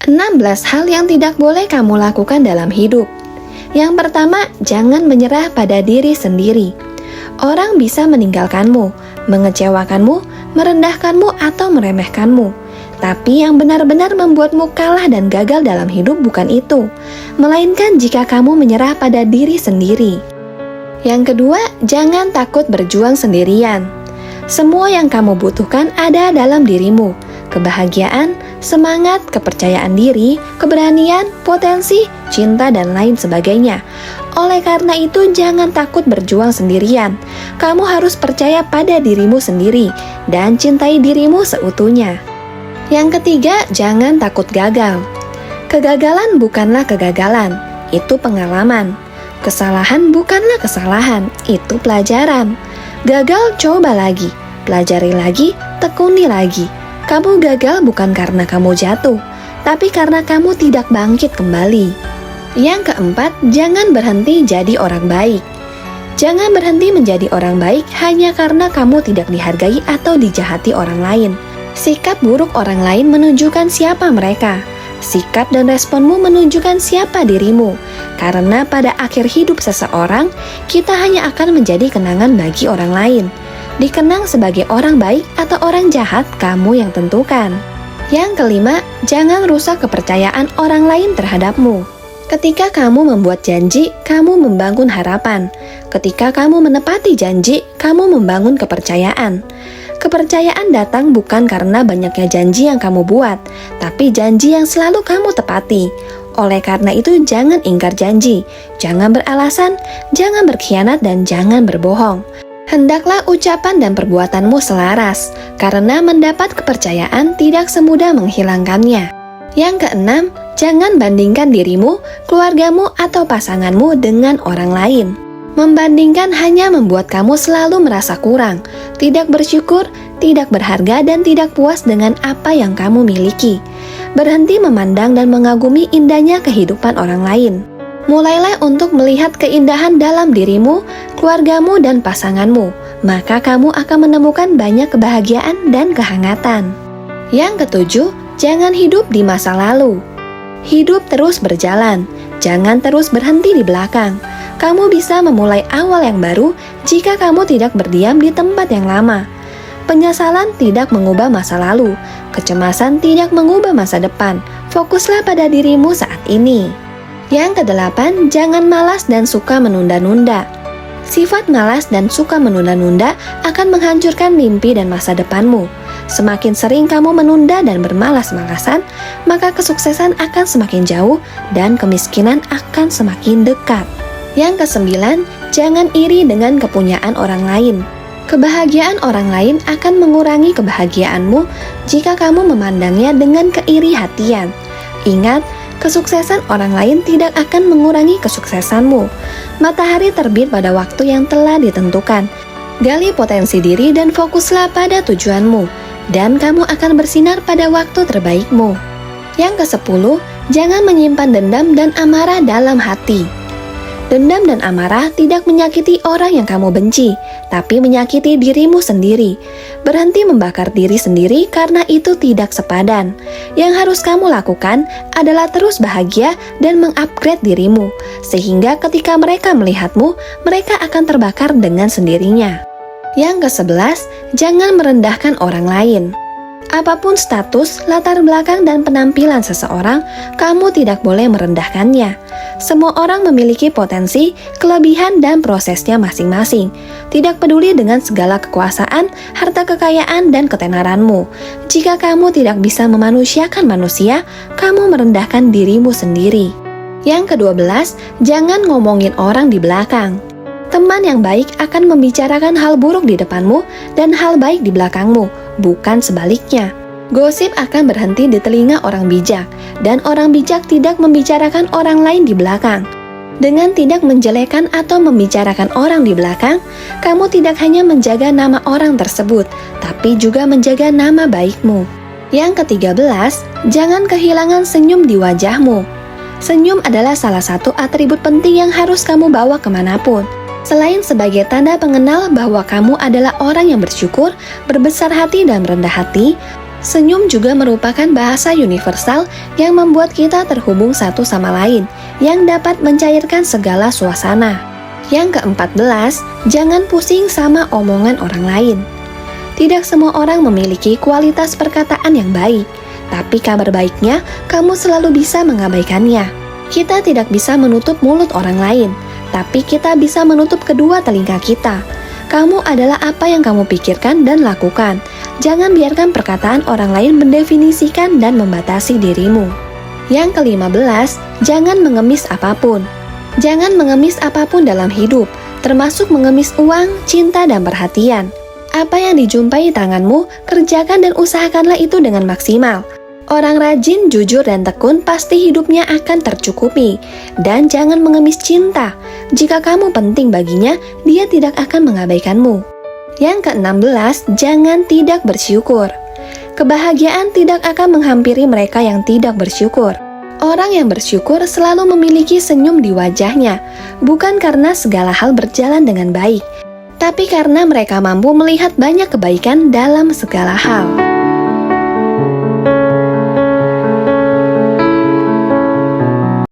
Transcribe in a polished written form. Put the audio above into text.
16 hal yang tidak boleh kamu lakukan dalam hidup. Yang pertama, jangan menyerah pada diri sendiri. Orang bisa meninggalkanmu, mengecewakanmu, merendahkanmu, atau meremehkanmu. Tapi yang benar-benar membuatmu kalah dan gagal dalam hidup bukan itu, melainkan jika kamu menyerah pada diri sendiri. Yang kedua, jangan takut berjuang sendirian. Semua yang kamu butuhkan ada dalam dirimu. Kebahagiaan, semangat, kepercayaan diri, keberanian, potensi, cinta, dan lain sebagainya. Oleh karena itu, jangan takut berjuang sendirian. Kamu harus percaya pada dirimu sendiri dan cintai dirimu seutuhnya. Yang ketiga, jangan takut gagal. Kegagalan bukanlah kegagalan, itu pengalaman. Kesalahan bukanlah kesalahan, itu pelajaran. Gagal, coba lagi, pelajari lagi, tekuni lagi. Kamu gagal bukan karena kamu jatuh, tapi karena kamu tidak bangkit kembali. Yang keempat, jangan berhenti jadi orang baik. Jangan berhenti menjadi orang baik hanya karena kamu tidak dihargai atau dijahati orang lain. Sikap buruk orang lain menunjukkan siapa mereka. Sikap dan responmu menunjukkan siapa dirimu. Karena pada akhir hidup seseorang, kita hanya akan menjadi kenangan bagi orang lain. Dikenang sebagai orang baik atau orang jahat, kamu yang tentukan. Yang kelima, jangan rusak kepercayaan orang lain terhadapmu. Ketika kamu membuat janji, kamu membangun harapan. Ketika kamu menepati janji, kamu membangun kepercayaan. Kepercayaan datang bukan karena banyaknya janji yang kamu buat, tapi janji yang selalu kamu tepati. Oleh karena itu, jangan ingkar janji, jangan beralasan, jangan berkhianat, dan jangan berbohong. Hendaklah ucapan dan perbuatanmu selaras, karena mendapat kepercayaan tidak semudah menghilangkannya. Yang keenam, jangan bandingkan dirimu, keluargamu, atau pasanganmu dengan orang lain. Membandingkan hanya membuat kamu selalu merasa kurang, tidak bersyukur, tidak berharga, dan tidak puas dengan apa yang kamu miliki. Berhenti memandang dan mengagumi indahnya kehidupan orang lain. Mulailah untuk melihat keindahan dalam dirimu, keluargamu, dan pasanganmu. Maka kamu akan menemukan banyak kebahagiaan dan kehangatan. Yang ketujuh, jangan hidup di masa lalu. Hidup terus berjalan, jangan terus berhenti di belakang. Kamu bisa memulai awal yang baru jika kamu tidak berdiam di tempat yang lama. Penyesalan tidak mengubah masa lalu, kecemasan tidak mengubah masa depan. Fokuslah pada dirimu saat ini. Yang kedelapan, jangan malas dan suka menunda-nunda. Sifat malas dan suka menunda-nunda akan menghancurkan mimpi dan masa depanmu. Semakin sering kamu menunda dan bermalas-malasan, maka kesuksesan akan semakin jauh dan kemiskinan akan semakin dekat. Yang kesembilan, jangan iri dengan kepunyaan orang lain. Kebahagiaan orang lain akan mengurangi kebahagiaanmu jika kamu memandangnya dengan keiri hatian. Ingat, kesuksesan orang lain tidak akan mengurangi kesuksesanmu. Matahari terbit pada waktu yang telah ditentukan. Gali potensi diri dan fokuslah pada tujuanmu, dan kamu akan bersinar pada waktu terbaikmu. Yang kesepuluh, jangan menyimpan dendam dan amarah dalam hati. Dendam dan amarah tidak menyakiti orang yang kamu benci, tapi menyakiti dirimu sendiri. Berhenti membakar diri sendiri karena itu tidak sepadan. Yang harus kamu lakukan adalah terus bahagia dan mengupgrade dirimu, sehingga ketika mereka melihatmu, mereka akan terbakar dengan sendirinya. Yang ke-11, jangan merendahkan orang lain. Apapun status, latar belakang, dan penampilan seseorang, kamu tidak boleh merendahkannya. Semua orang memiliki potensi, kelebihan, dan prosesnya masing-masing. Tidak peduli dengan segala kekuasaan, harta kekayaan, dan ketenaranmu. Jika kamu tidak bisa memanusiakan manusia, kamu merendahkan dirimu sendiri. Yang ke-12, jangan ngomongin orang di belakang. Teman yang baik akan membicarakan hal buruk di depanmu dan hal baik di belakangmu, bukan sebaliknya. Gosip akan berhenti di telinga orang bijak, dan orang bijak tidak membicarakan orang lain di belakang. Dengan tidak menjelekan atau membicarakan orang di belakang, kamu tidak hanya menjaga nama orang tersebut, tapi juga menjaga nama baikmu. Yang ke-13, jangan kehilangan senyum di wajahmu. Senyum adalah salah satu atribut penting yang harus kamu bawa kemanapun. Selain sebagai tanda pengenal bahwa kamu adalah orang yang bersyukur, berbesar hati, dan merendah hati, Senyum juga merupakan bahasa universal yang membuat kita terhubung satu sama lain, yang dapat mencairkan segala suasana. Yang ke-14, jangan pusing sama omongan orang lain. Tidak semua orang memiliki kualitas perkataan yang baik, tapi kabar baiknya kamu selalu bisa mengabaikannya. Kita tidak bisa menutup mulut orang lain, tapi kita bisa menutup kedua telinga kita. Kamu adalah apa yang kamu pikirkan dan lakukan. Jangan biarkan perkataan orang lain mendefinisikan dan membatasi dirimu. Yang ke-15, jangan mengemis apapun. Jangan mengemis apapun dalam hidup, termasuk mengemis uang, cinta, dan perhatian. Apa yang dijumpai tanganmu, kerjakan dan usahakanlah itu dengan maksimal. Orang rajin, jujur, dan tekun pasti hidupnya akan tercukupi. Dan jangan mengemis cinta. Jika kamu penting baginya, dia tidak akan mengabaikanmu. Yang ke-16, jangan tidak bersyukur. Kebahagiaan tidak akan menghampiri mereka yang tidak bersyukur. Orang yang bersyukur selalu memiliki senyum di wajahnya, bukan karena segala hal berjalan dengan baik, tapi karena mereka mampu melihat banyak kebaikan dalam segala hal.